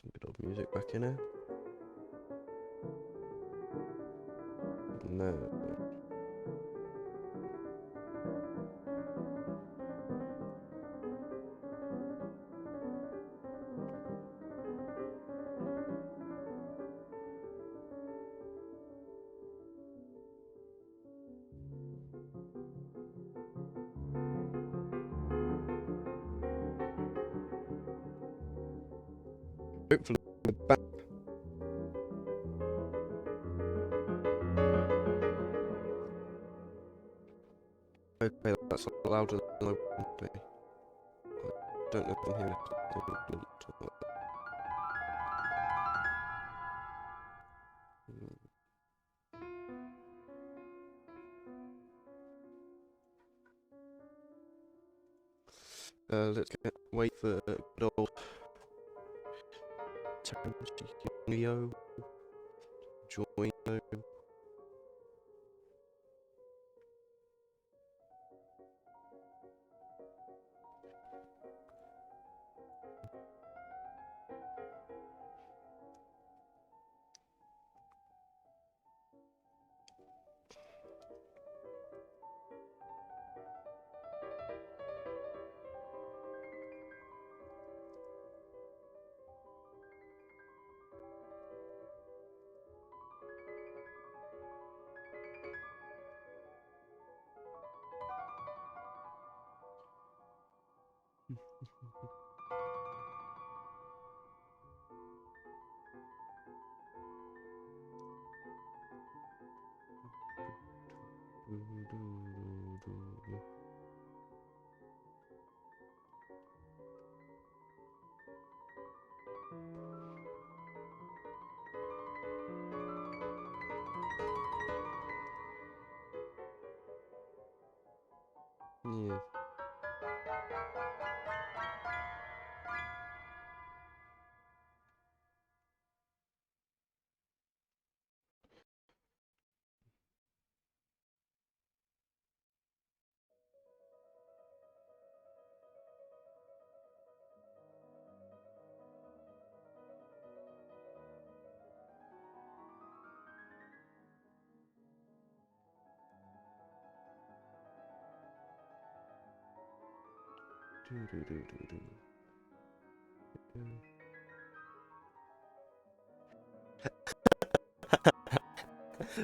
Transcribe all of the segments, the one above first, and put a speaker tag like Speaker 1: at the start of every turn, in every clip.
Speaker 1: some good old music back in here. No. Hopefully we're back. Okay, that's louder than I want to be. I don't know if I'm hearing it. Let's wait for good old Terence join. Yeah.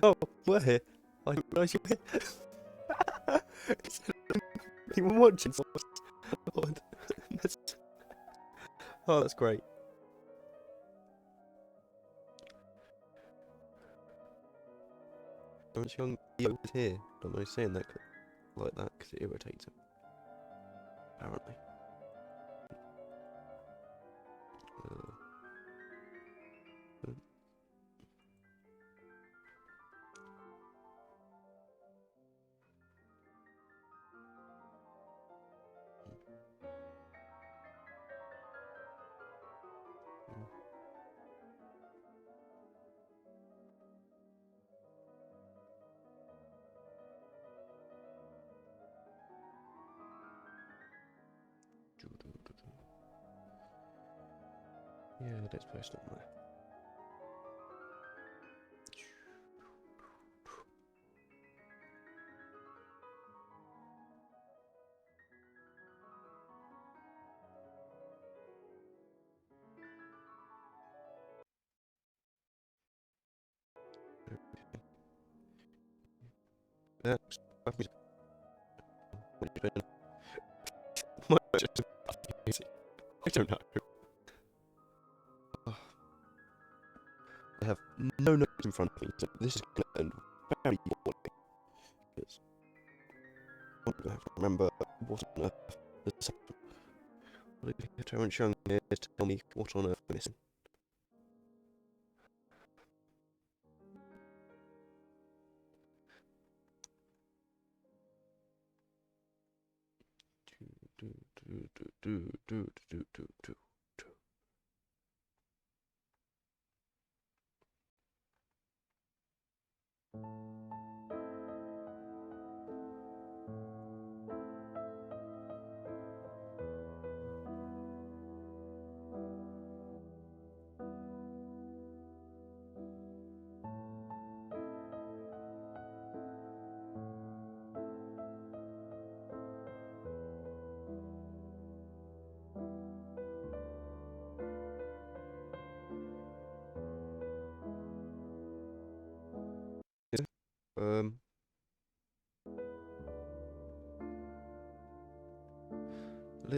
Speaker 1: Oh, we're here. I didn't realise you were here. You were watching. Oh, that's great. Terence Young is here. Don't know he's saying that like that because it irritates him. Apparently. Yeah, let's post it on there. What are you doing? I don't know. I have no notes in front of me, so this is going to end very poorly. Because I'm going to have to remember what on earth the second. What did Terence Young here to tell me what on earth I'm missing?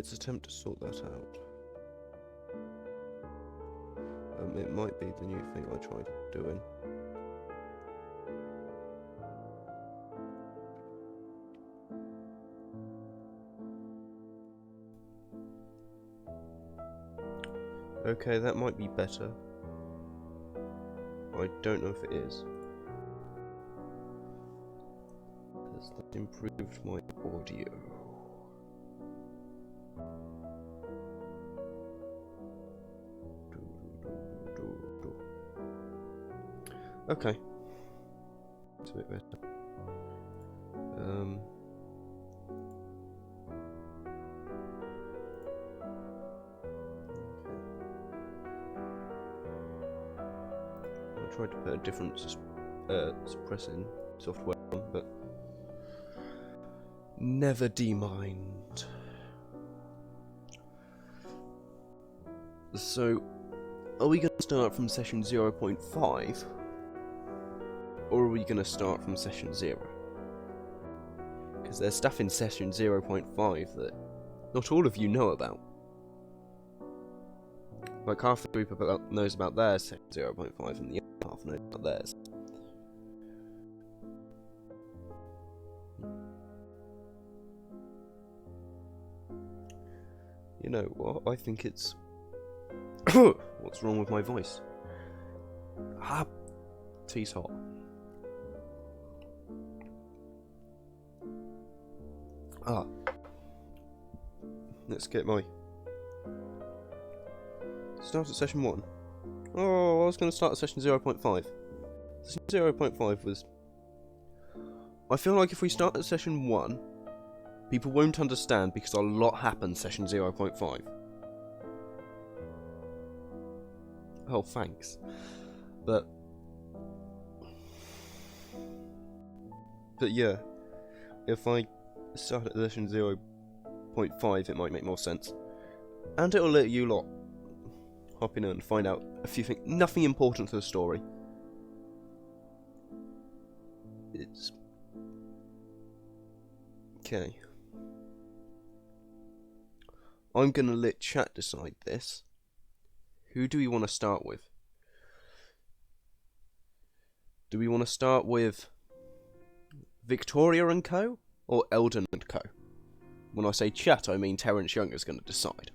Speaker 1: let's attempt to sort that out. It might be the new thing I tried doing. Okay, that might be better. I don't know if it is. Has that improved my audio? Okay. It's a bit better. I tried to put a different suppressing software on, but never demined. So, are we going to start from session 0.5? Or are we going to start from session 0? Because there's stuff in session 0.5 that not all of you know about. Like half the group knows about their session 0.5 and the other half knows about theirs. You know what? I think it's... What's wrong with my voice? Ah! Tea's hot. Ah. Let's get my... Start at session 1. Oh, I was going to start at session 0.5. Session 0.5 was... I feel like if we start at session 1, people won't understand because a lot happens session 0.5. Oh, thanks. But yeah, if I start at session 0.5, it might make more sense. And it'll let you lot hop in and find out a few things. Nothing important for the story. It's... Okay. I'm gonna let chat decide this. Who do we want to start with? Do we want to start with Victoria and Co. or Eldon and Co? When I say chat, I mean Terence Young is going to decide.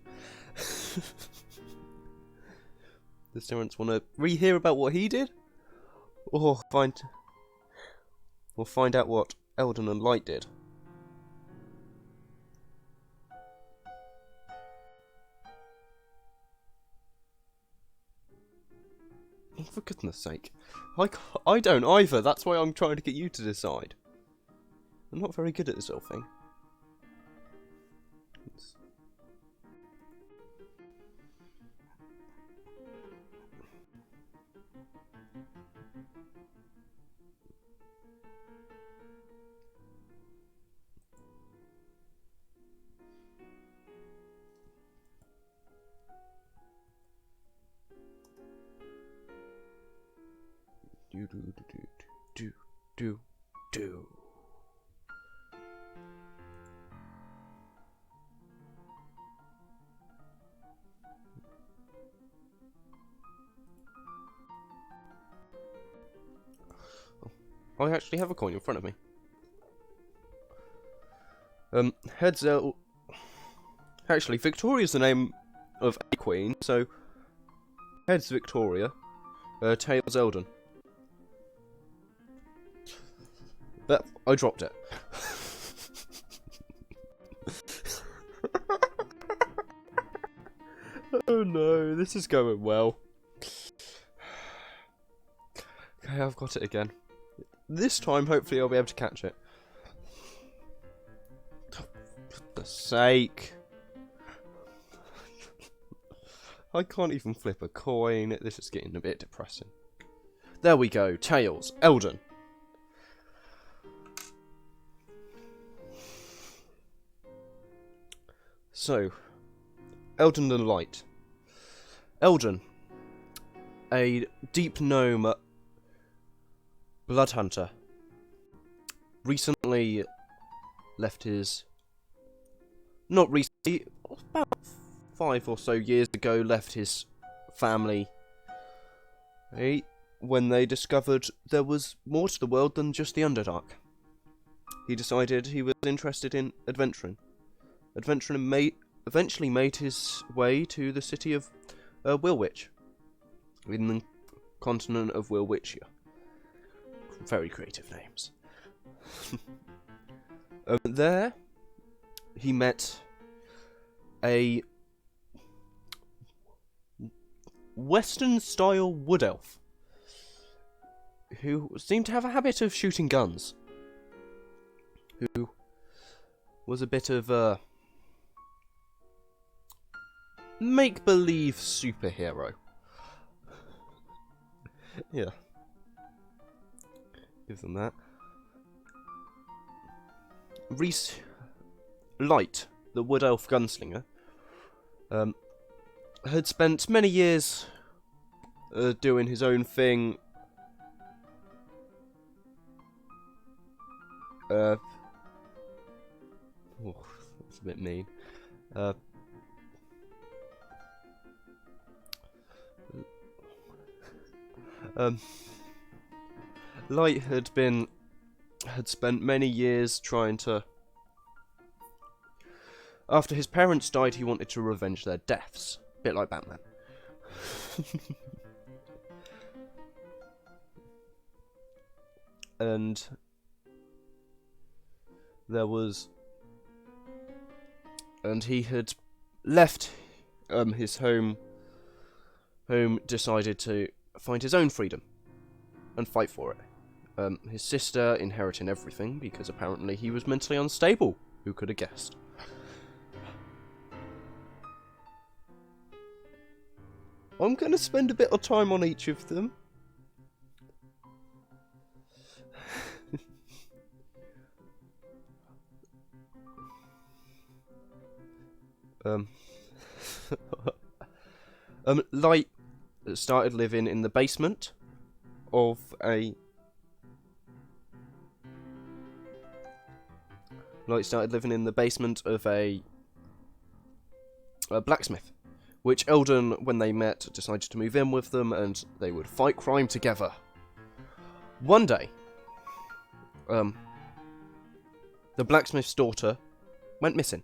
Speaker 1: Does Terence want to rehear about what he did? Or find out what Eldon and Light did? Oh, for goodness sake. I don't either, that's why I'm trying to get you to decide. I'm not very good at this whole thing. Do. Oh, I actually have a coin in front of me. Heads out. Actually, Victoria's the name of a queen, so heads Victoria, tails Eldon. But I dropped it. Oh no, this is going well. Okay, I've got it again. This time, hopefully, I'll be able to catch it. For goodness sake. I can't even flip a coin. This is getting a bit depressing. There we go. Tails. Eldon. So, Eldon and Light. Eldon, a deep gnome blood hunter, recently left his... Not recently, about 5 or so years ago, left his family when they discovered there was more to the world than just the Underdark. He decided he was interested in adventuring. Eventually made his way to the city of Wilwich, in the continent of Wilwitchia. Very creative names. There, he met a Western-style wood elf who seemed to have a habit of shooting guns. Who was a bit of a make-believe superhero. Yeah. Give them that. Light, the wood elf gunslinger, had spent many years doing his own thing. That's a bit mean. Light had spent many years trying to. After his parents died, he wanted to revenge their deaths, a bit like Batman. And he had left his home, decided to find his own freedom and fight for it. His sister inheriting everything because apparently he was mentally unstable. Who could have guessed? I'm going to spend a bit of time on each of them. Light started living in the basement of a blacksmith, which Eldon, when they met, decided to move in with them, and they would fight crime together. One day, the blacksmith's daughter went missing,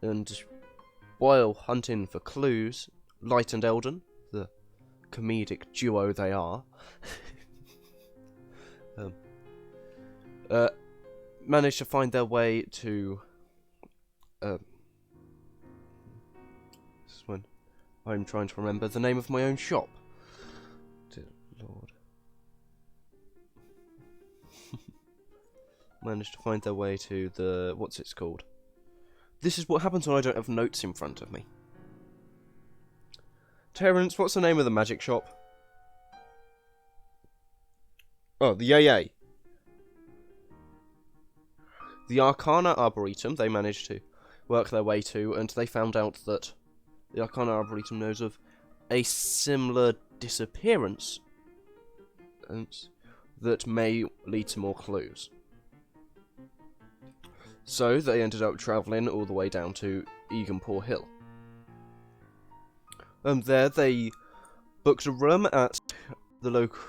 Speaker 1: and while hunting for clues, Light and Eldon, the comedic duo they are, managed to find their way to this one. I'm trying to remember the name of my own shop. Dear Lord. Managed to find their way to the... what's it called? This is what happens when I don't have notes in front of me. Terence, what's the name of the magic shop? Oh, the AA. The Arcana Arboretum, they managed to work their way to, and they found out that the Arcana Arboretum knows of a similar disappearance that may lead to more clues. So they ended up travelling all the way down to Eganpoor Hill. There they booked a room at the local...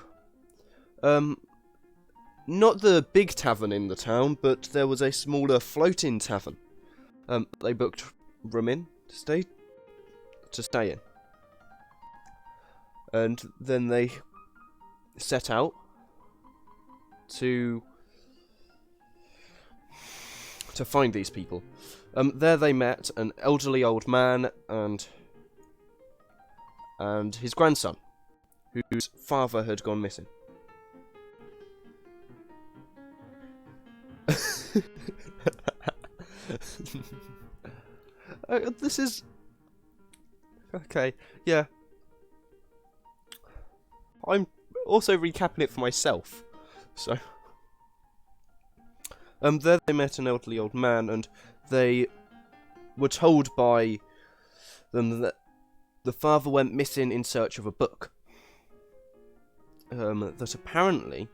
Speaker 1: not the big tavern in the town, but there was a smaller floating tavern. They booked room in to stay in. And then they set out to find these people. There they met an elderly old man and his grandson, whose father had gone missing. This is... okay, yeah. I'm also recapping it for myself, so... there they met an elderly old man, and they were told by them that the father went missing in search of a book. That apparently,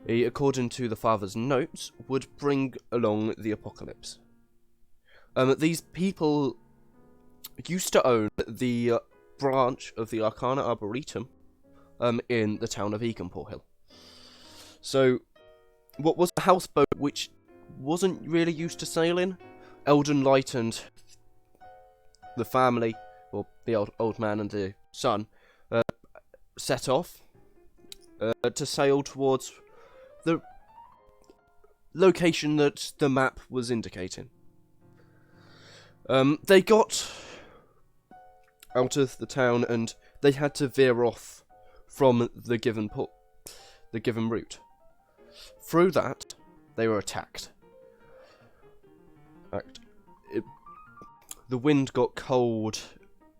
Speaker 1: according to the father's notes, would bring along the apocalypse.
Speaker 2: These people used to own the branch of the Arcana Arboretum in the town of Eganport Hill. So, what was a houseboat which wasn't really used to sailing, Eldon Light and the family, or the old man and the son, set off to sail towards the location that the map was indicating. They got out of the town and they had to veer off from the given route. Through that, they were attacked. The wind got cold.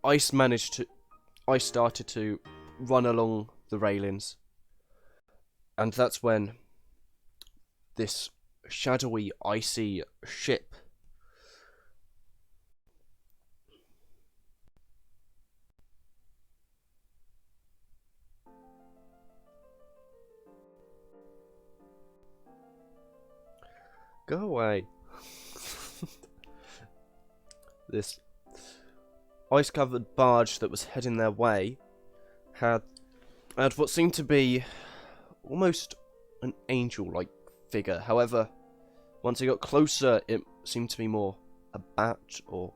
Speaker 2: Ice started to run along the railings, and that's when this shadowy, icy ship go away. This ice-covered barge that was heading their way had what seemed to be almost an angel-like figure. However, once it got closer, it seemed to be more a bat or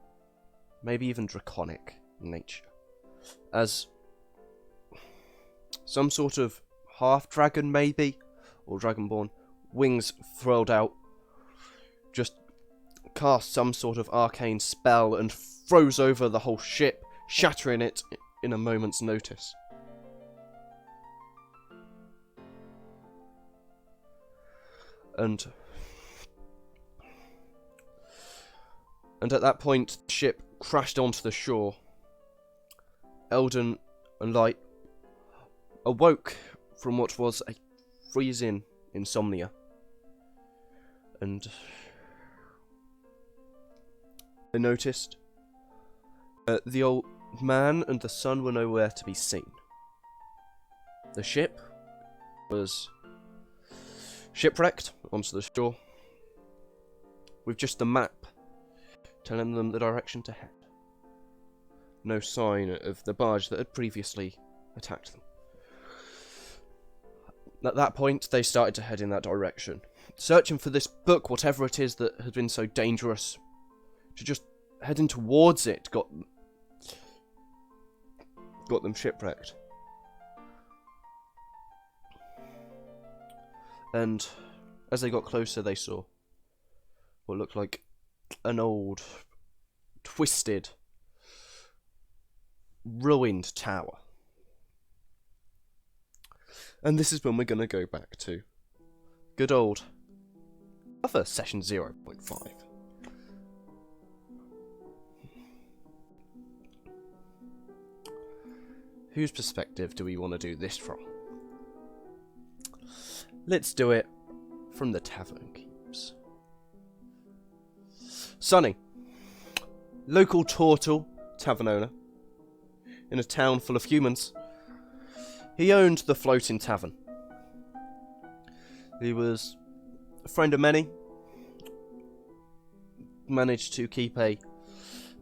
Speaker 2: maybe even draconic in nature, as some sort of half-dragon maybe, or dragonborn, wings furled out, just cast some sort of arcane spell and froze over the whole ship, shattering it in a moment's notice. And at that point, the ship crashed onto the shore. Eldon and Light awoke from what was a freezing insomnia, and they noticed the old man and the son were nowhere to be seen. The ship was shipwrecked onto the shore, with just the map telling them the direction to head. No sign of the barge that had previously attacked them. At that point, they started to head in that direction, searching for this book, whatever it is that had been so dangerous. To just heading towards it got them shipwrecked. And as they got closer, they saw what looked like an old, twisted, ruined tower. And this is when we're going to go back to good old other session 0.5. Whose perspective do we want to do this from? Let's do it from the tavern keeps. Sonny, local turtle tavern owner in a town full of humans. He owned the floating tavern. He was a friend of many. Managed to keep a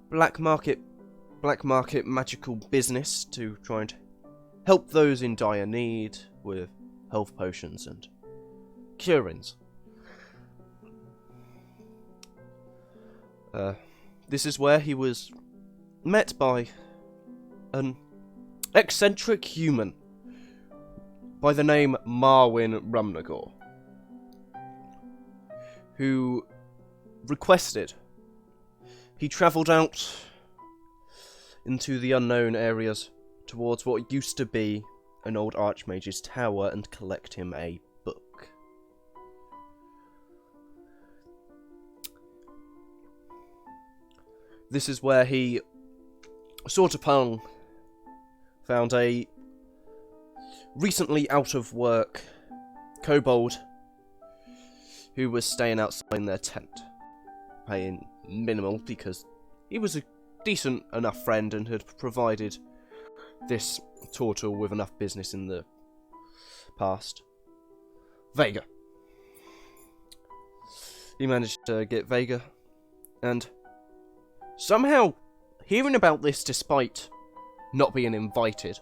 Speaker 2: black market magical business to try and help those in dire need with health potions and curings. This is where he was met by an eccentric human by the name Marwyn Rumnagor, who requested he travelled out into the unknown areas towards what used to be an old archmage's tower and collect him a book. This is where he sort upon found a recently out of work kobold who was staying outside in their tent, paying minimal because he was a decent enough friend and had provided this turtle with enough business in the past. Vega. He managed to get Vega, and somehow hearing about this despite not being invited,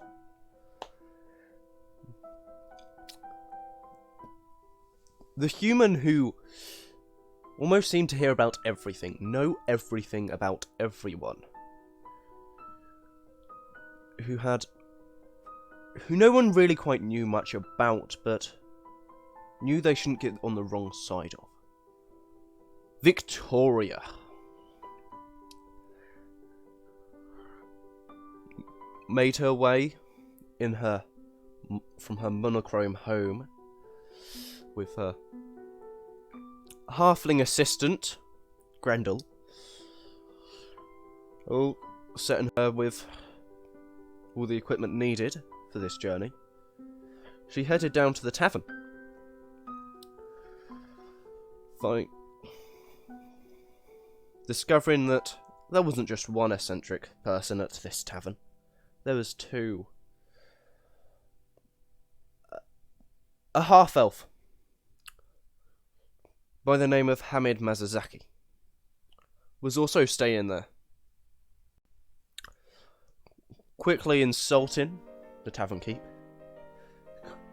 Speaker 2: the human who almost seemed to hear about everything, know everything about everyone, who no one really quite knew much about, but knew they shouldn't get on the wrong side of. Victoria. Made her way from her monochrome home with her halfling assistant, Grendel, setting her with all the equipment needed for this journey. She headed down to the tavern, discovering that there wasn't just one eccentric person at this tavern. There was two. A half-elf by the name of Hamid Mazazaki was also staying there, quickly insulting the tavern keep,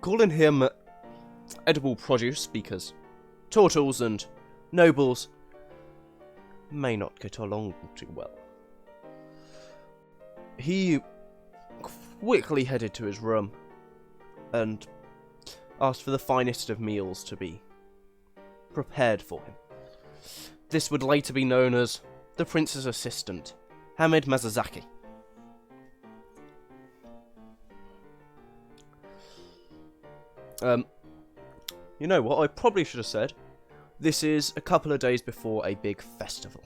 Speaker 2: calling him edible produce because turtles and nobles may not get along too well. He quickly headed to his room and asked for the finest of meals to be prepared for him. This would later be known as the prince's assistant, Hamid Mazazaki. You know what, I probably should have said, this is a couple of days before a big festival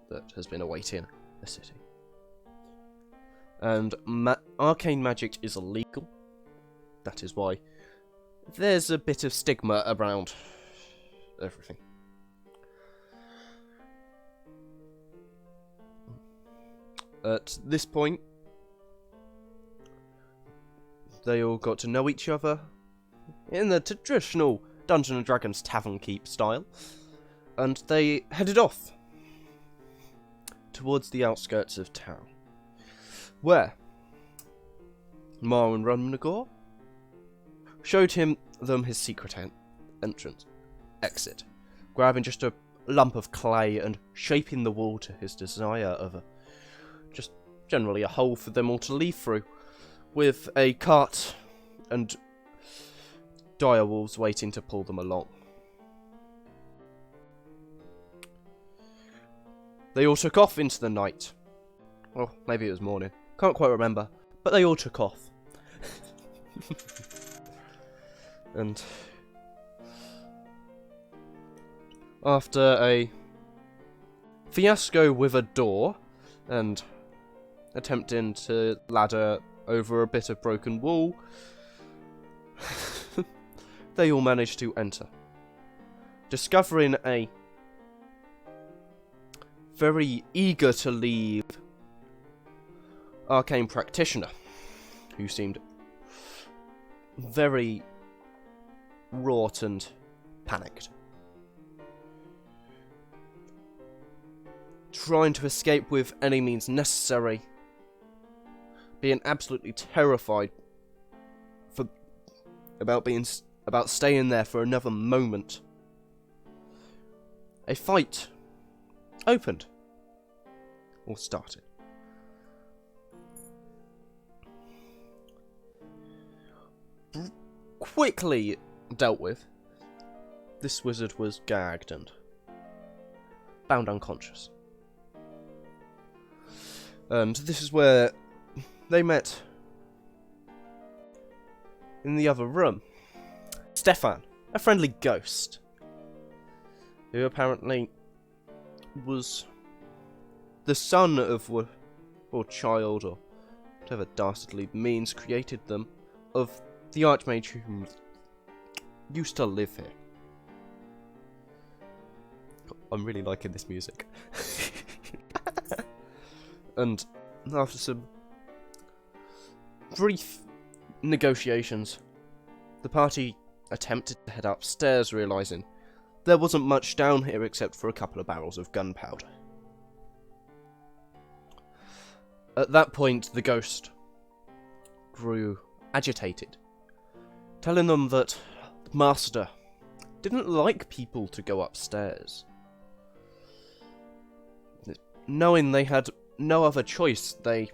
Speaker 2: that has been awaiting the city. And arcane magic is illegal. That is why there's a bit of stigma around everything. At this point, they all got to know each other in the traditional Dungeons & Dragons tavern keep style, and they headed off towards the outskirts of town, where Marwan Rumnagor showed them his secret exit, grabbing just a lump of clay and shaping the wall to his desire of just generally a hole for them all to leave through, with a cart and dire wolves waiting to pull them along. They all took off into the night. Well, maybe it was morning. Can't quite remember. But they all took off. And after a fiasco with a door and attempting to ladder over a bit of broken wall, they all managed to enter, discovering a very eager to leave arcane practitioner who seemed very wrought and panicked, trying to escape with any means necessary, being absolutely terrified about staying there for another moment. A fight opened, or started. Quickly dealt with, this wizard was gagged and bound unconscious. And this is where they met in the other room. Stefan, a friendly ghost, who apparently was the son of, or child, or whatever dastardly means created them, of the Archmage who used to live here. I'm really liking this music. And after some brief negotiations, the party attempted to head upstairs, realising there wasn't much down here except for a couple of barrels of gunpowder. At that point, the ghost grew agitated, telling them that the master didn't like people to go upstairs. Knowing they had no other choice, they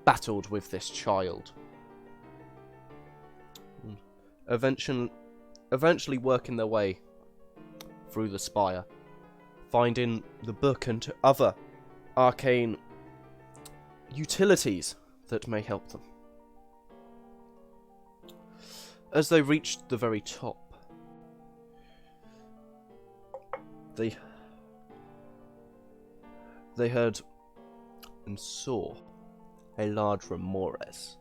Speaker 2: battled with this child. Eventually working their way through the spire, finding the book and other arcane utilities that may help them. As they reached the very top, they heard and saw a large remores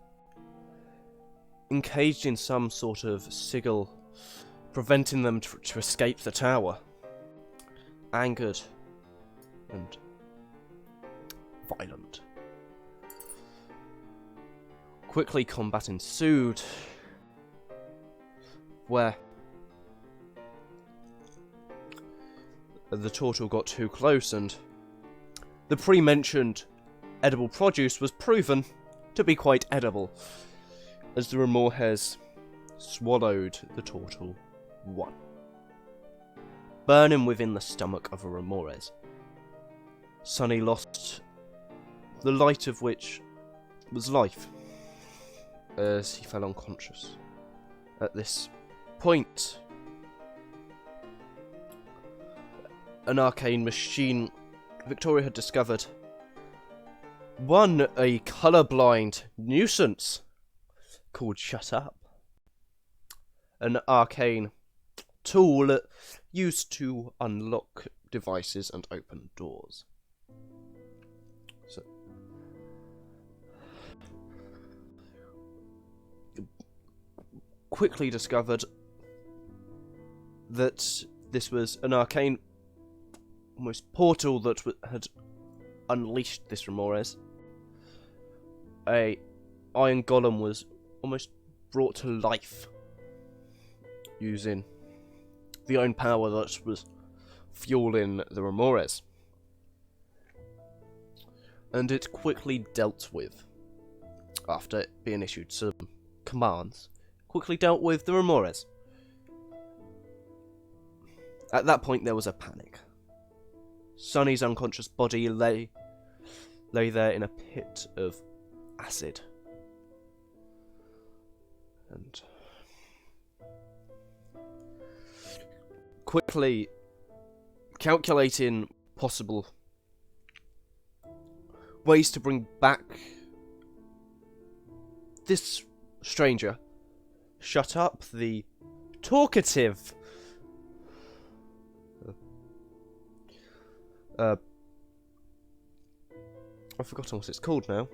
Speaker 2: encaged in some sort of sigil, preventing them to escape the tower. Angered and violent. Quickly combat ensued, where the turtle got too close and the pre-mentioned edible produce was proven to be quite edible, as the remorhes swallowed the turtle one, burning within the stomach of a remores. Sonny lost the light of which was life, as he fell unconscious. At this point, an arcane machine Victoria had discovered, one, a colourblind nuisance called Shut Up, an arcane tool used to unlock devices and open doors. So, quickly discovered that this was an arcane almost portal that had unleashed this remores. A iron golem was almost brought to life using the own power that was fueling the remores, and it quickly dealt with, after being issued some commands, quickly dealt with the remores. At that point there was a panic. Sonny's unconscious body lay there in a pit of acid. And quickly calculating possible ways to bring back this stranger, Shut Up, the talkative I've forgotten what it's called now.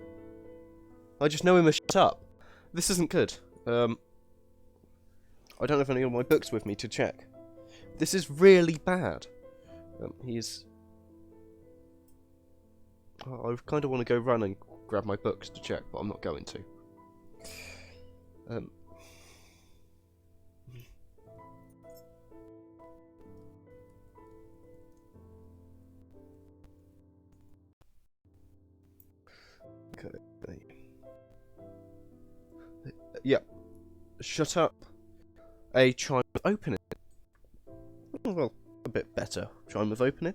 Speaker 2: I just know him as Shut Up. This isn't good. I don't have any of my books with me to check. This is really bad. He's... I kind of want to go run and grab my books to check, but I'm not going to. Okay. Yeah. Shut Up. A chime of opening. Well, a bit better chime of opening.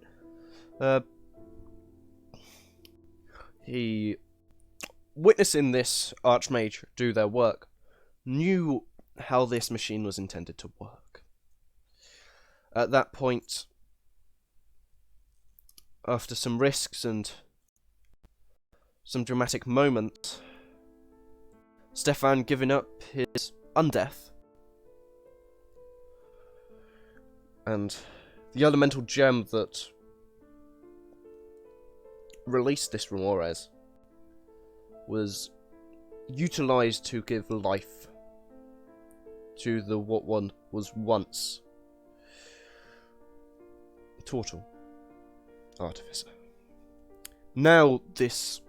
Speaker 2: He, witnessing this archmage do their work, knew how this machine was intended to work. At that point, after some risks and some dramatic moments, Stefan giving up his undeath, and the elemental gem that released this remores was utilized to give life to the what one was once Turtle Artificer. Now this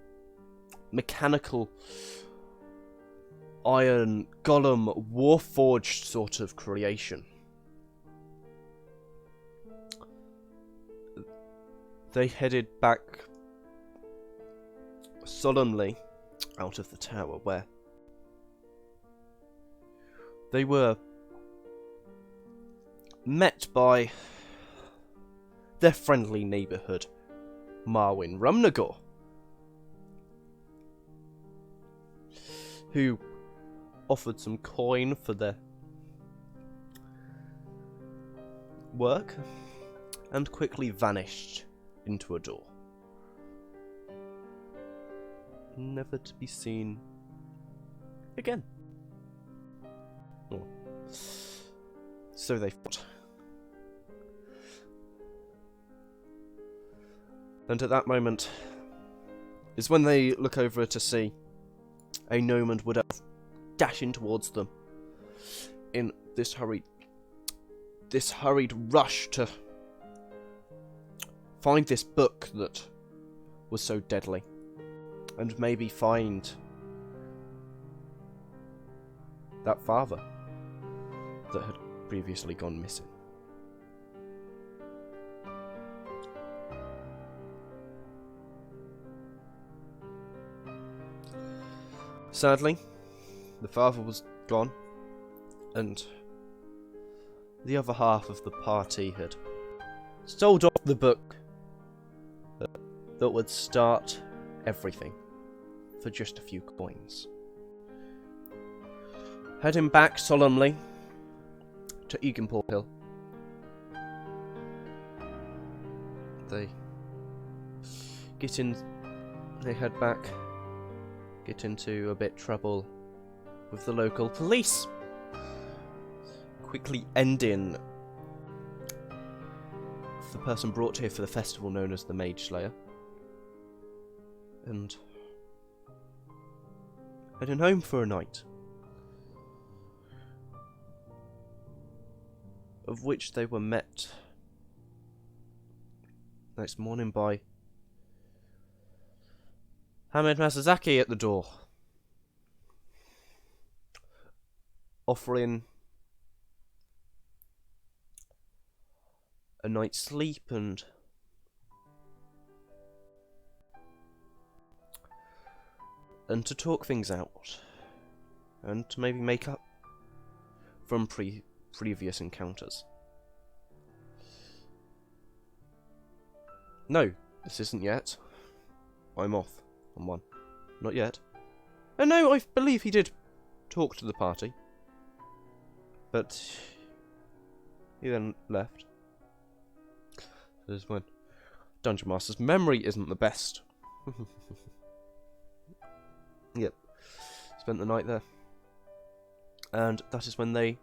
Speaker 2: mechanical iron golem warforged sort of creation. They headed back solemnly out of the tower, where they were met by their friendly neighbourhood, Marwyn Rumnagor, who offered some coin for their work and quickly vanished into a door, never to be seen again. Oh. So they thought. And at that moment is when they look over to see a gnome and wood elf dashing towards them in this hurried rush to find this book that was so deadly, and maybe find that father that had previously gone missing. Sadly, the father was gone, and the other half of the party had sold off the book that would start everything for just a few coins. Heading back solemnly to Eganport Hill, they head back, get into a bit trouble with the local police, quickly ending the person brought here for the festival known as the Mage Slayer, and heading home for a night, of which they were met next morning by Hamid Masazaki at the door, offering a night's sleep and to talk things out, and to maybe make up from previous encounters. No, this isn't yet. I'm off on one. Not yet. And no, I believe he did talk to the party, but he then left. This is when Dungeon Master's memory isn't the best. Yep. Spent the night there. And that is when they...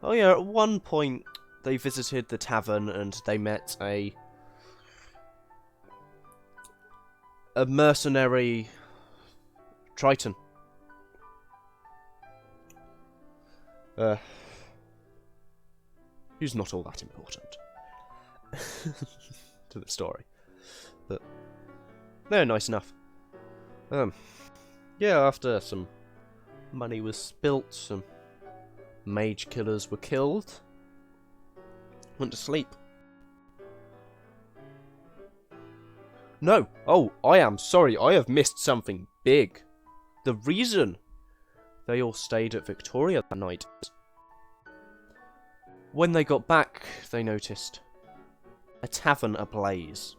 Speaker 2: Oh yeah, at one point they visited the tavern and they met a mercenary Triton. Who's not all that important to the story, but they're nice enough. Yeah, after some money was spilt, some mage killers were killed, went to sleep. No! Oh, I am sorry, I have missed something big. The reason they all stayed at Victoria that night is when they got back, they noticed a tavern ablaze.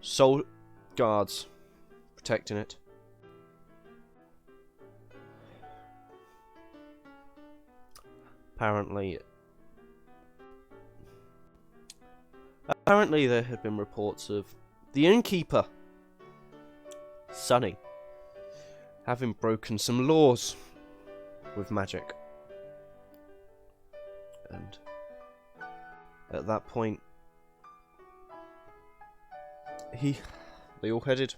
Speaker 2: Soul guards protecting it. Apparently there had been reports of the innkeeper, Sonny, having broken some laws with magic. And at that point, they all headed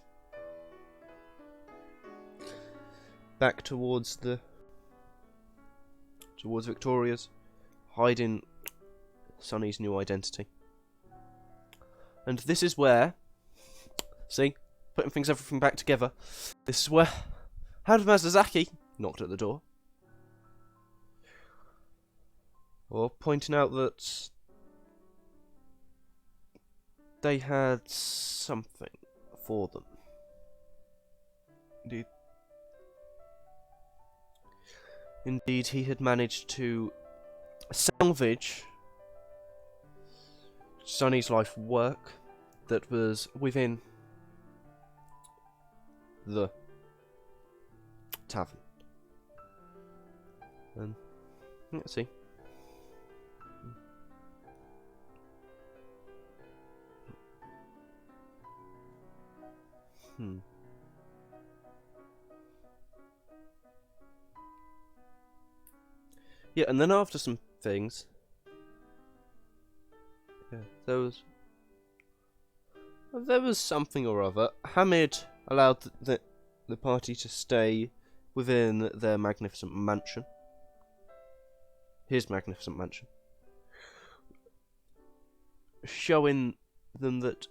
Speaker 2: back towards Victoria's, hiding Sonny's new identity. And this is where, see, putting everything back together, this is where Hamid Masazaki knocked at the door, or pointing out that they had something for them. Indeed, he had managed to salvage Sonny's life work that was within the tavern. And let's see. Yeah, and then after some things, there was something or other. Hamid allowed the party to stay within their magnificent mansion. His magnificent mansion. Showing them that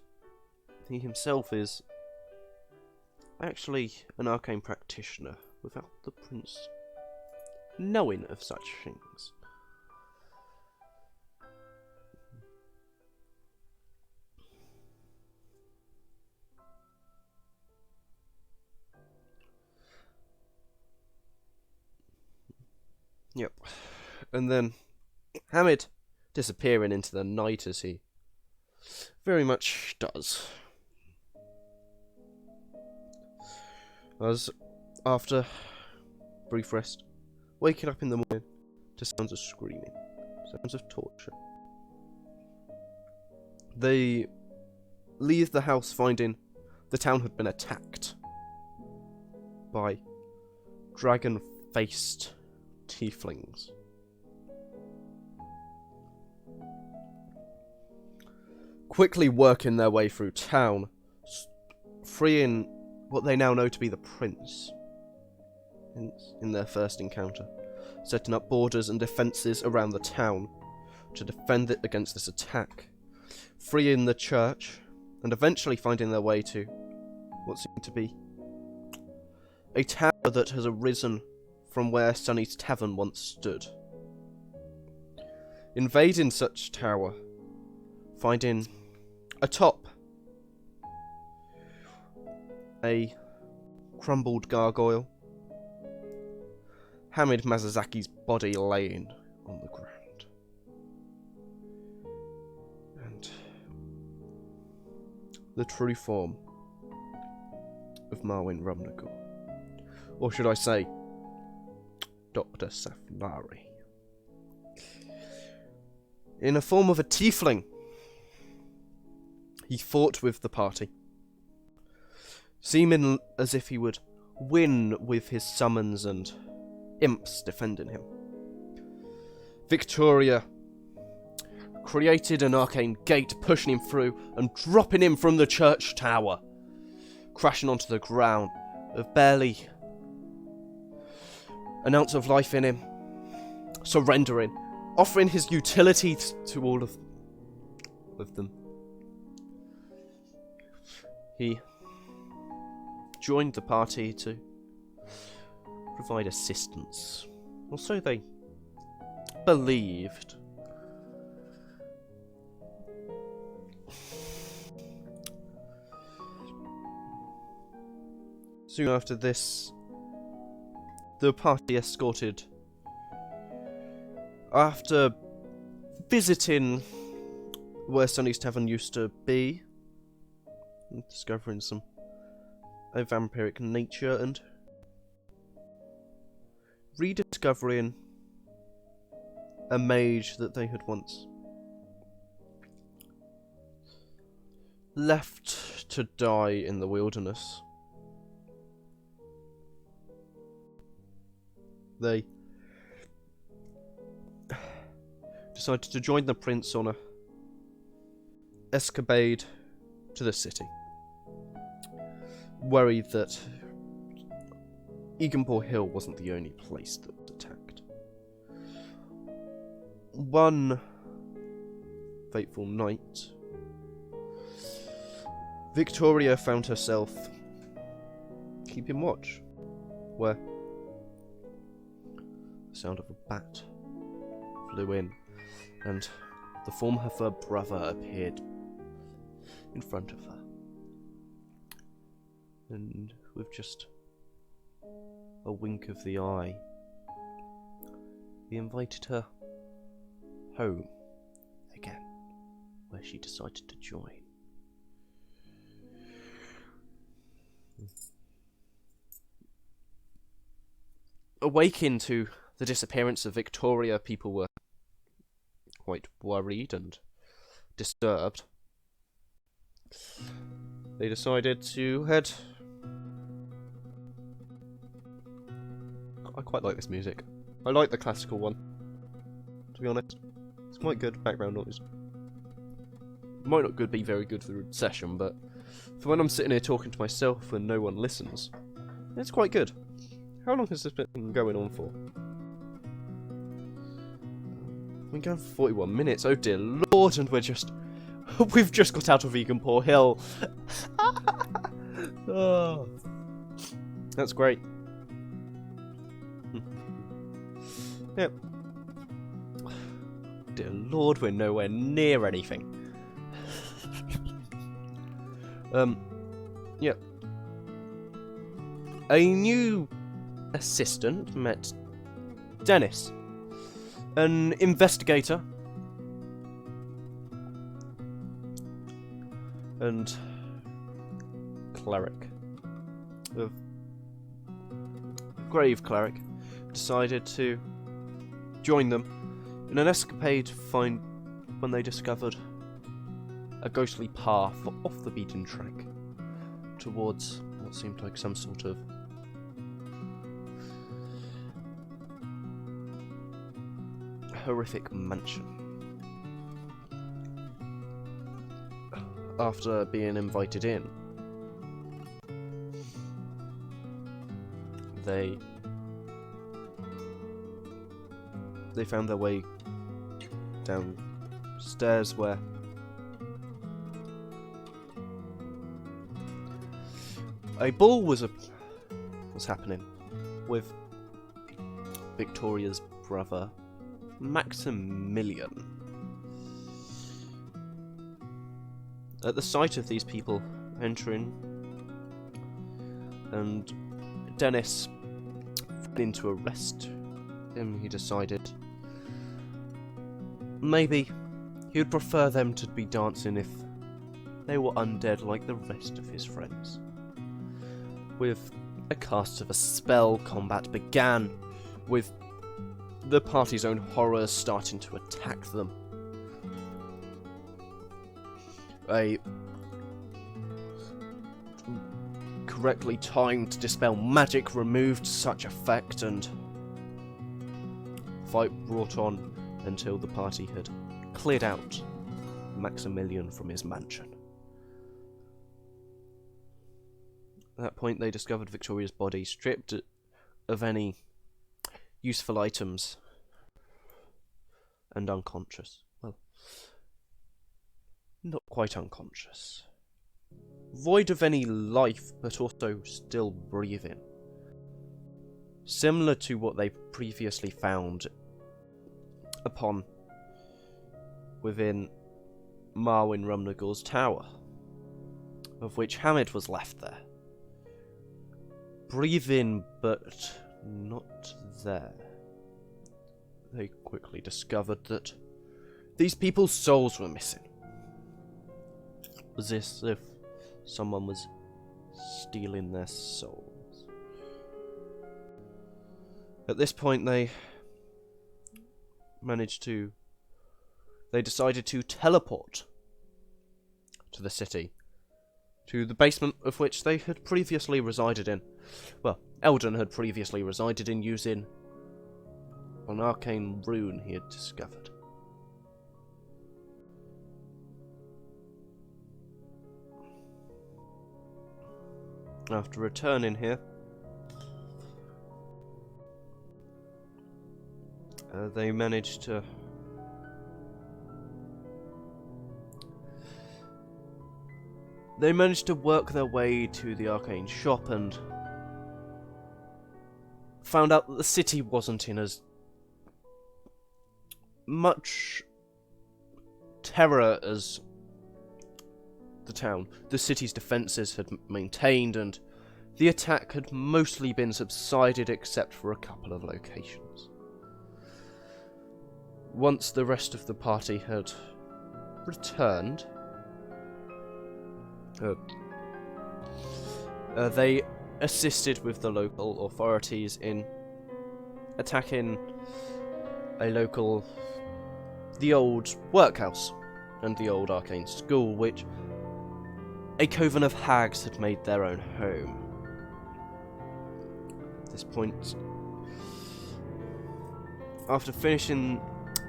Speaker 2: he himself is actually an arcane practitioner without the prince knowing of such things. Yep. And then Hamid disappearing into the night as he very much does. As after brief rest, waking up in the morning to sounds of screaming, sounds of torture. They leave the house finding the town had been attacked by dragon-faced tieflings. Quickly working their way through town, freeing what they now know to be the prince in their first encounter, setting up borders and defences around the town to defend it against this attack, freeing the church, and eventually finding their way to what seemed to be a tower that has arisen from where Sunny's Tavern once stood. Invading such tower, finding atop a crumbled gargoyle, Hamid Masazaki's body laying on the ground. And the true form of Marwyn Rumnagor. Or should I say, Dr. Safnari. In a form of a tiefling, he fought with the party, seeming as if he would win with his summons and imps defending him. Victoria created an arcane gate, pushing him through and dropping him from the church tower, crashing onto the ground with barely an ounce of life in him, surrendering, offering his utility to all of them. He joined the party to provide assistance, or so they believed. Soon after this, the party escorted, after visiting where Sunny's Tavern used to be, and discovering some vampiric nature and rediscovering a mage that they had once left to die in the wilderness. They decided to join the prince on a escapade to the city, worried that Eganpore Hill wasn't the only place that was attacked. One fateful night, Victoria found herself keeping watch, where the sound of a bat flew in, and the form of her brother appeared in front of her. And with just a wink of the eye, he invited her home again, where she decided to join. Awakened to the disappearance of Victoria, people were quite worried and disturbed. They decided to head... I quite like this music. I like the classical one, to be honest. It's quite good background noise. Might not be very good for the session, but for when I'm sitting here talking to myself and no one listens, it's quite good. How long has this been going on for? We're going for 41 minutes, oh dear lord, and we've just got out of Eganport Hill. Oh, that's great. Yep. Dear lord, we're nowhere near anything. Yep. A new assistant met Dennis, an investigator and cleric, a grave cleric, decided to join them in an escapade when they discovered a ghostly path off the beaten track towards what seemed like some sort of horrific mansion. After being invited in, they found their way downstairs where a ball was happening with Victoria's brother, Maximilian. At the sight of these people entering, and Dennis in to arrest him, he decided maybe he would prefer them to be dancing if they were undead like the rest of his friends. With a cast of a spell, combat began, with the party's own horrors starting to attack them. A correctly timed dispel magic removed such effect, and fight brought on until the party had cleared out Maximilian from his mansion. At that point, they discovered Victoria's body stripped of any useful items and unconscious. Well, not quite unconscious. Void of any life, but also still breathing. Similar to what they previously found within Marwyn Rumnagor's tower, of which Hamid was left there. Breathing, but not there. They quickly discovered that these people's souls were missing. It was as if someone was stealing their souls. At this point, they decided to teleport to the city, to the basement of which they had previously resided in. Well, Eldon had previously resided in using an arcane rune he had discovered. After returning here, they managed to work their way to the arcane shop and found out that the city wasn't in as much terror as the town. The city's defences had maintained, and the attack had mostly been subsided except for a couple of locations. Once the rest of the party had returned, they assisted with the local authorities in attacking the old workhouse and the old arcane school, which a coven of hags had made their own home. At this point, after finishing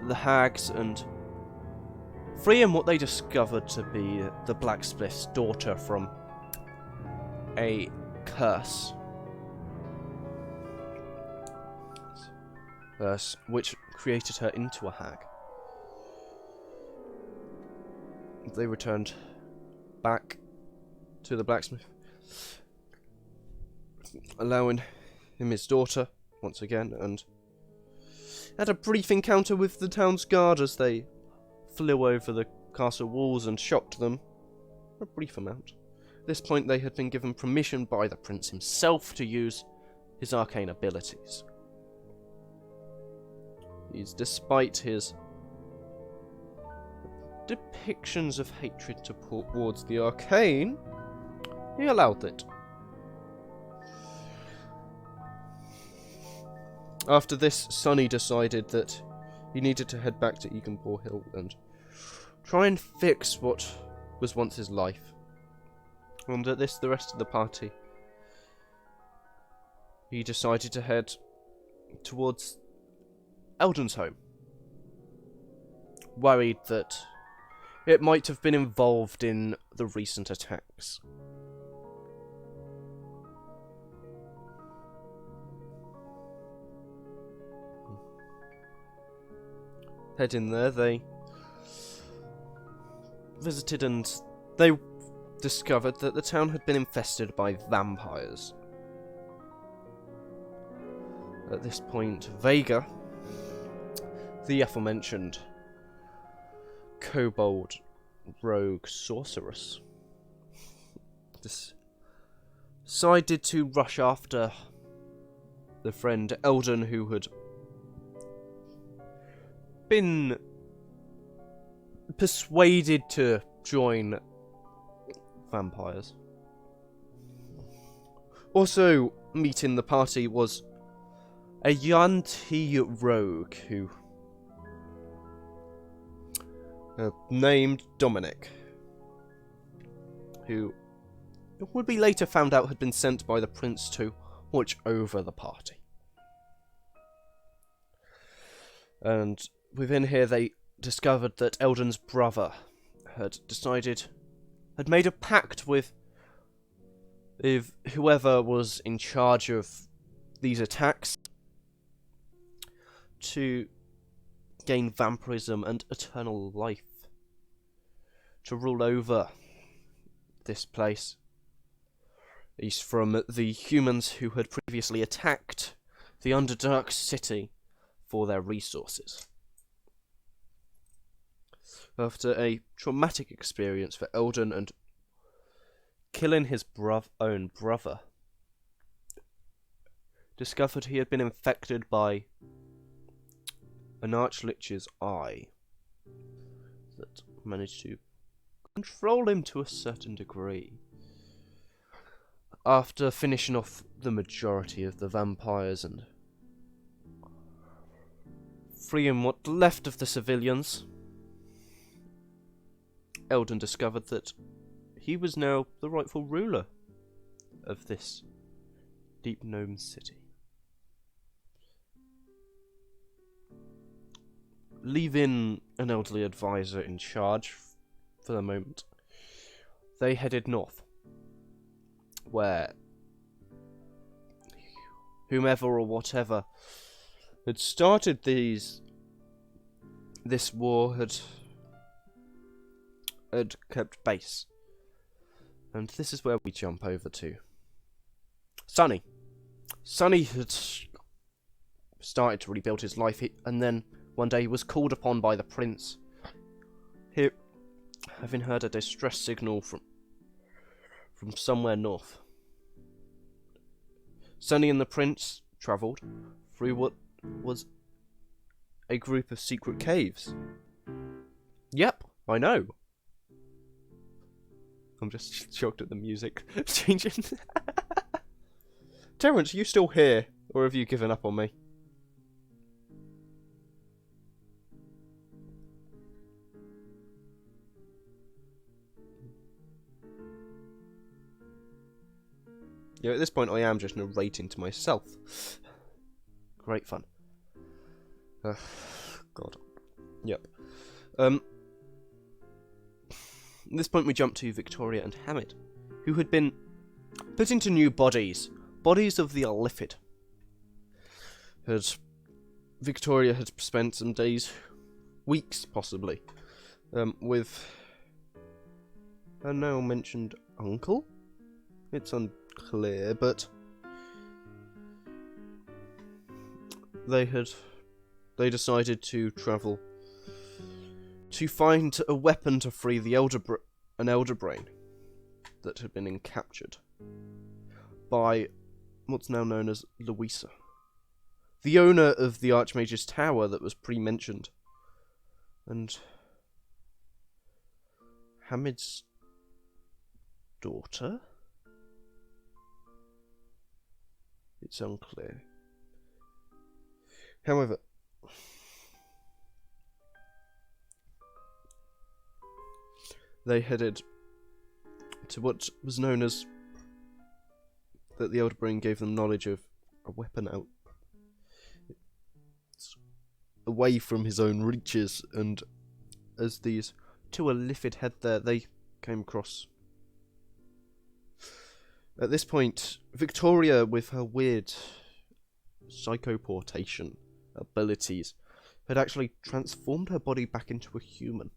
Speaker 2: the hags and freeing what they discovered to be the blacksmith's daughter from a curse, which created her into a hag, they returned back to the blacksmith, allowing him his daughter once again, and had a brief encounter with the town's guard as they flew over the castle walls and shocked them a brief amount. At this point, they had been given permission by the prince himself to use his arcane abilities. Despite his depictions of hatred towards the arcane, he allowed it. After this, Sonny decided that he needed to head back to Eganpore Hill and try and fix what was once his life. And at this, the rest of the party, he decided to head towards Eldon's home, worried that it might have been involved in the recent attacks. Heading there, they visited and they discovered that the town had been infested by vampires. At this point, Vega, the aforementioned kobold rogue sorceress, decided to rush after the friend Eldon, who had been persuaded to join vampires. Also meeting the party was a Yuan-Ti rogue who named Dominic, who it would be later found out had been sent by the prince to watch over the party. And within here they discovered that Eldon's brother had made a pact with whoever was in charge of these attacks to gain vampirism and eternal life, to rule over this place, at least from the humans who had previously attacked the Underdark City for their resources. After a traumatic experience for Eldon and killing his own brother, discovered he had been infected by an Archlich's eye that managed to control him to a certain degree. After finishing off the majority of the vampires and freeing what left of the civilians, Eldon discovered that he was now the rightful ruler of this deep gnome city. Leaving an elderly advisor in charge for the moment, they headed north, where whomever or whatever had started this war had kept base. And this is where we jump over to Sonny. Sonny had started to rebuild his life, and then one day he was called upon by the prince, having heard a distress signal from somewhere north. Sunny and the prince travelled through what was a group of secret caves. Yep, I know. I'm just shocked at the music changing. Terence, are you still here, or have you given up on me? Yeah, at this point I am just narrating to myself. Great fun. God. Yep. At this point we jump to Victoria and Hamid, who had been put into new bodies. Bodies of the Illithid. Victoria had spent some days, weeks possibly, with her now mentioned uncle? It's unclear, but they decided to travel to find a weapon to free the an elder brain that had been captured by what's now known as Louisa, the owner of the Archmage's Tower that was pre-mentioned, and Hamid's daughter? It's unclear. However, they headed to what was known as that the Elder Brain gave them knowledge of a weapon out away from his own reaches, and as these two Illithid head there, they came across. At this point, Victoria, with her weird psychoportation abilities, had actually transformed her body back into a human.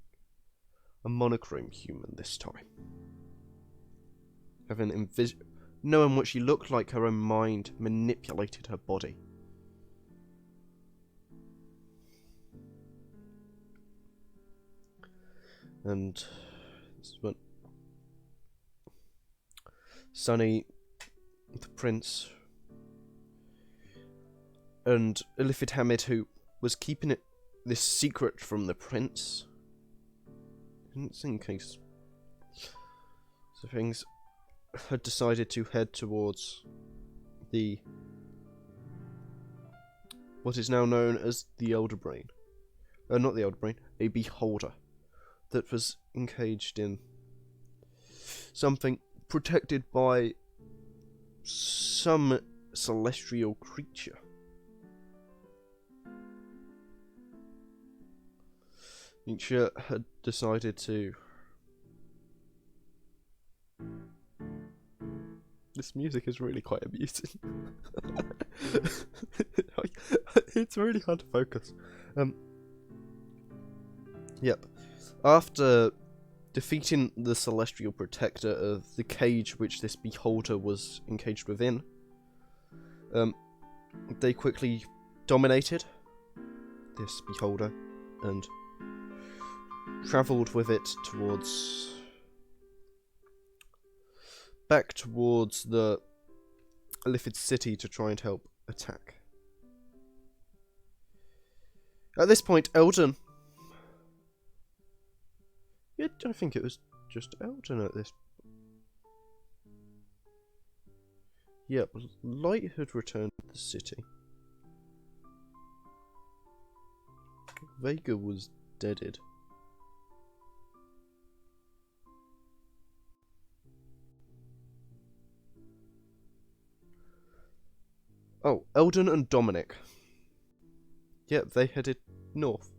Speaker 2: A monochrome human this time. Knowing what she looked like, her own mind manipulated her body. And this is when Sunny, the prince, and Illithid Hamid, who was keeping this secret from the prince, in case so things, had decided to head towards what is now known as the Elder Brain. Not the Elder Brain, a beholder that was encaged in something protected by some celestial creature. Nietzsche had decided to... This music is really quite amusing. It's really hard to focus. Yep. After defeating the celestial protector of the cage which this beholder was encaged within, they quickly dominated this beholder and travelled with it back towards the Illithid city to try and help attack. At this point, Eldon... I think it was just Eldon at this... Yep, Light had returned to the city. Vega was deaded. Oh, Eldon and Dominic. Yep, they headed north,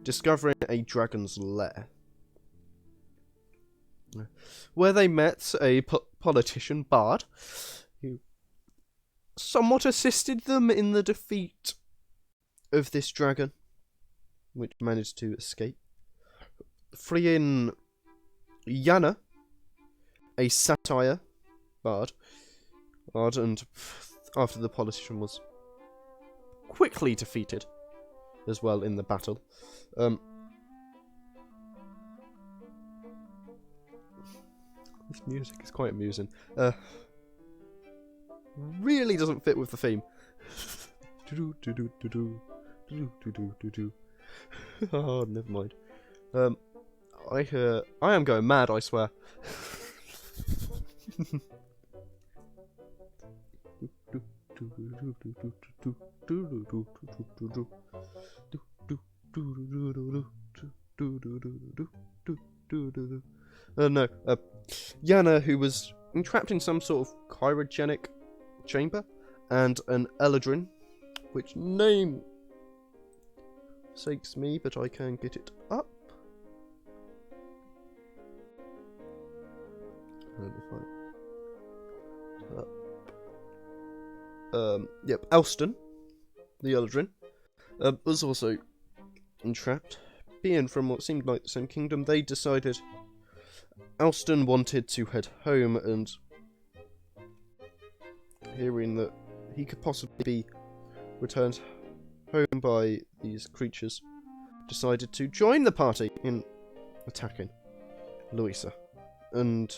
Speaker 2: discovering a dragon's lair, where they met a politician, Bard, who somewhat assisted them in the defeat of this dragon, which managed to escape, freeing Yana, a satire Bard, and after the politician was quickly defeated as well in the battle, This music is quite amusing. Really doesn't fit with the theme. Oh, never mind. I am going mad, I swear. No. Yana, who was entrapped in some sort of cryogenic chamber, and an Eladrin, which name sakes me, but I can get it up. Let me find it. Yep, Alston, the Eladrin, was also entrapped. Being from what seemed like the same kingdom, they decided Alston wanted to head home, and hearing that he could possibly be returned home by these creatures, decided to join the party in attacking Louisa. And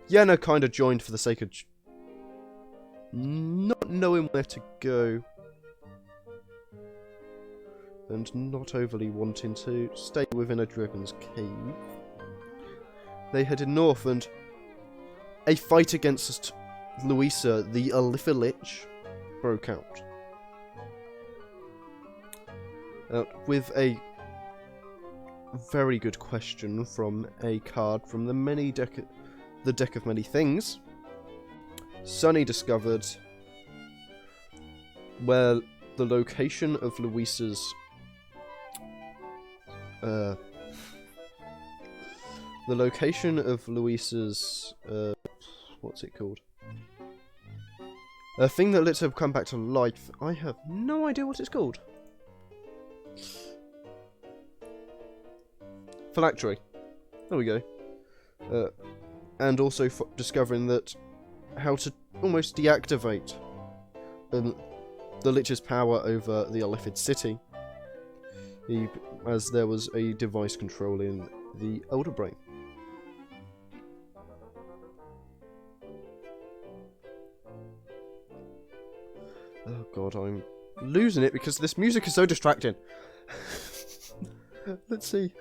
Speaker 2: Yana kind of joined for the sake of not knowing where to go, and not overly wanting to stay within a dragon's cave. They headed north, and a fight against Louisa, the Alifa Lich, broke out. With a very good question from a card from the deck of many things, Sunny discovered where the location of Louisa's what's it called? A thing that lets her come back to life. I have no idea what it's called. Phylactery. There we go. And also discovering that how to almost deactivate the Lich's power over the Alifid city, as there was a device controlling the Elder Brain. Oh god, I'm losing it because this music is so distracting. Let's see.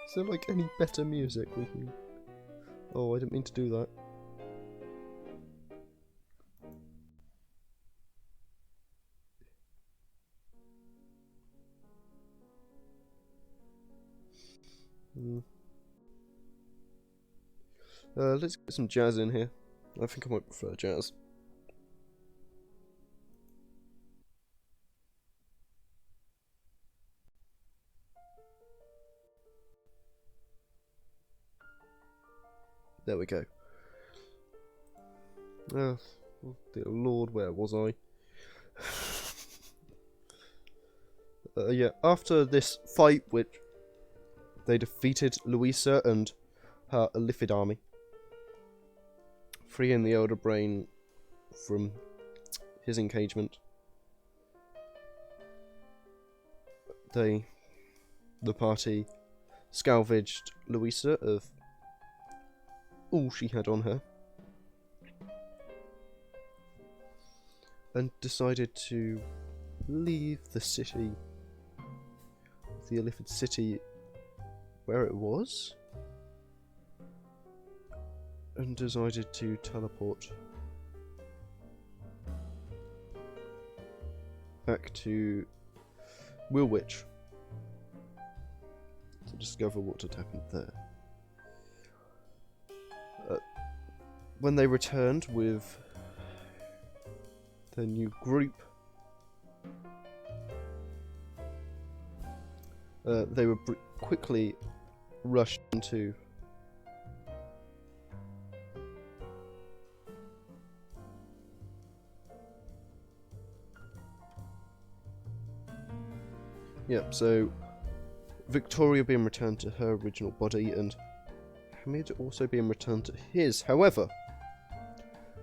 Speaker 2: Is there like any better music we can... Oh, I didn't mean to do that. Let's get some jazz in here. I think I might prefer jazz. There we go. Oh, dear Lord, where was I? Yeah, after this fight, which they defeated Louisa and her Alifid army, freeing the Elder Brain from his engagement. The party salvaged Louisa of all she had on her, and decided to leave the city, the Alifid city, where it was, and decided to teleport back to Willwich to discover what had happened there. When they returned with their new group, they were quickly rushed into so Victoria being returned to her original body, and Hamid also being returned to his. However,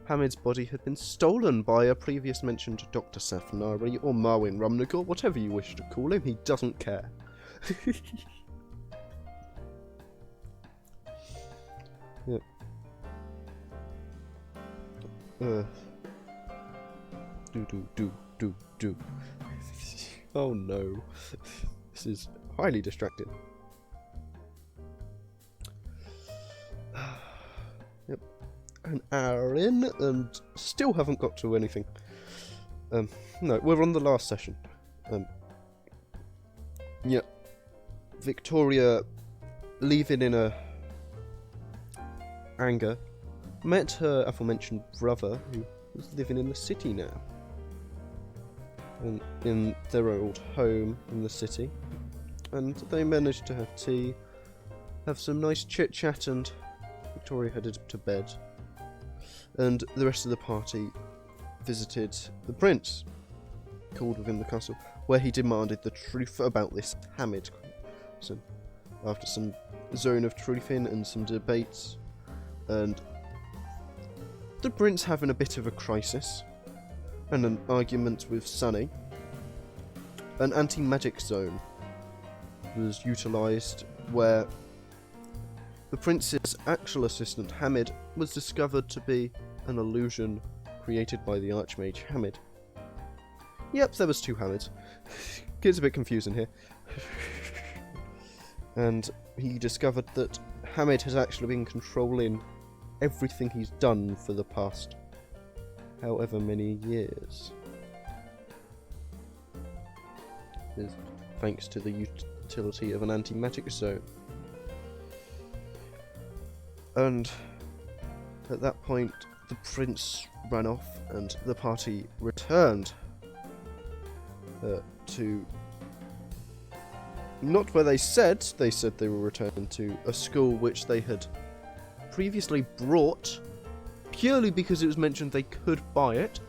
Speaker 2: Hamid's body had been stolen by a previous mentioned Dr. Safnari, or Marwin Rumnagor, whatever you wish to call him, he doesn't care. Yep. Do. Oh no. This is highly distracting. Yep. An hour in and still haven't got to anything. No, we're on the last session. Yeah. Victoria, leaving in a anger, met her aforementioned brother, who was living in the city now. And in their old home in the city. And they managed to have tea, have some nice chit chat, and Victoria headed to bed. And the rest of the party visited the prince, called within the castle, where he demanded the truth about this Hamid. So, after some zone of truthing and some debates, and the prince having a bit of a crisis, and an argument with Sunny, an anti-magic zone was utilised where the prince's actual assistant Hamid was discovered to be an illusion created by the Archmage Hamid. Yep, there was two Hamids. Gets a bit confusing here. And he discovered that Hamid has actually been controlling everything he's done for the past however many years. Thanks to the utility of an anti-magic zone. And at that point, the prince ran off and the party returned to not where they said they were returning to, a school which they had previously brought purely because it was mentioned they could buy it.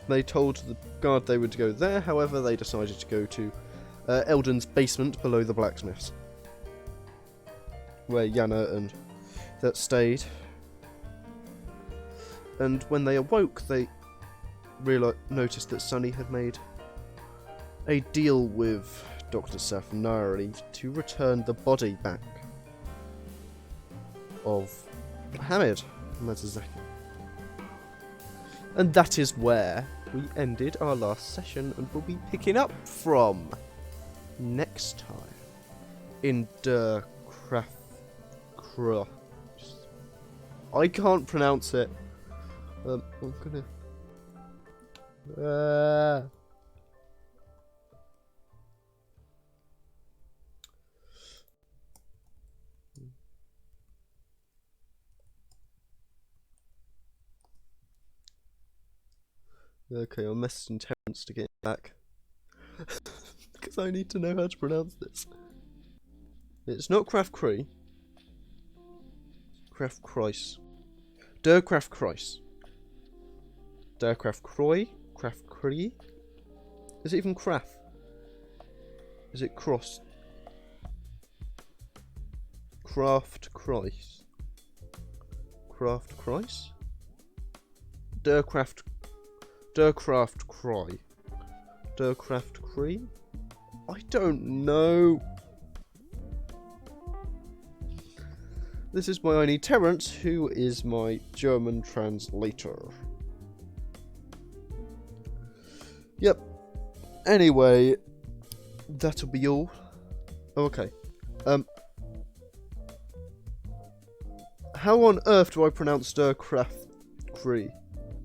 Speaker 2: They told the guard they would go there, however they decided to go to Eldon's basement below the blacksmith's, where Yana and that stayed. And when they awoke, they noticed that Sunny had made a deal with Dr. Safnari to return the body back of Hamid Mazazaki. And that is where we ended our last session, and we'll be picking up from next time in Der Kraftkreis. I can't pronounce it. I'm gonna. Okay, I'm messaging Terence to get back. Because I need to know how to pronounce this. It's not Kraftkreis. Kraftkreis. Der Kraftkreis. Der Kraftkreis? Kraftkreis? Is it even Kraf? Is it cross? Kraftkreis. Kraftkreis? Der Kraftkreis. Der Kraftkreis. Der Kraftkreis? I don't know. This is why I need Terence, who is my German translator. Yep. Anyway, that'll be all. Okay. How on earth do I pronounce Der Kraftkreis?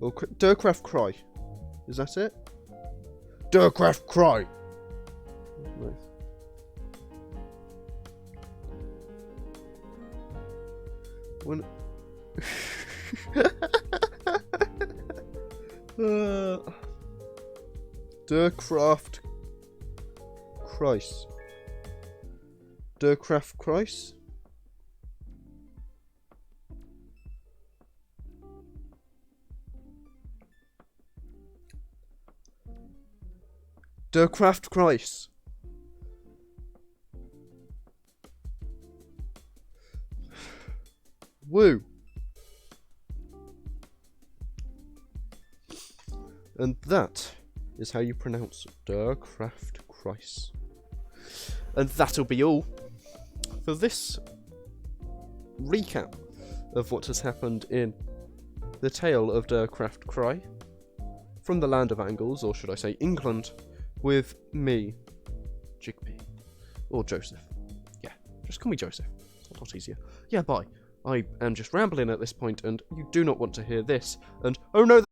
Speaker 2: Or Der Kraftkreis? Is that it? Der Kraftkreis. Nice. When Der Kraftkreis. Der Kraftkreis. Der Kraftkreis. Woo. And that is how you pronounce Der Kraftkreis. And that'll be all for this recap of what has happened in the tale of Der Kraftkreis from the land of Angles, or should I say England, with me, Chickpea, or Joseph. Yeah, just call me Joseph. It's a lot easier. Yeah, bye. I am just rambling at this point, and you do not want to hear this. And oh no,